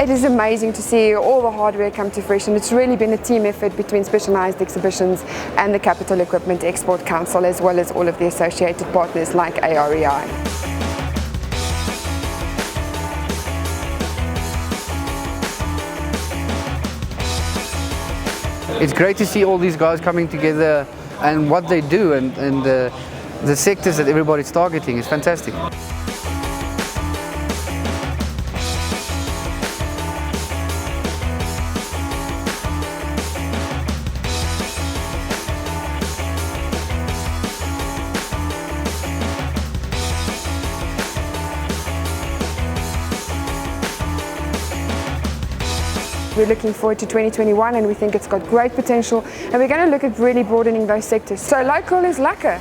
It is amazing to see all the hard work come to fruition. It's really been a team effort between Specialized Exhibitions and the Capital Equipment Export Council, as well as all of the associated partners like AREI. It's great to see all these guys coming together and what they do and the sectors that everybody's targeting is fantastic. We're looking forward to 2021 and we think it's got great potential, and we're going to look at really broadening those sectors. So local is lekker.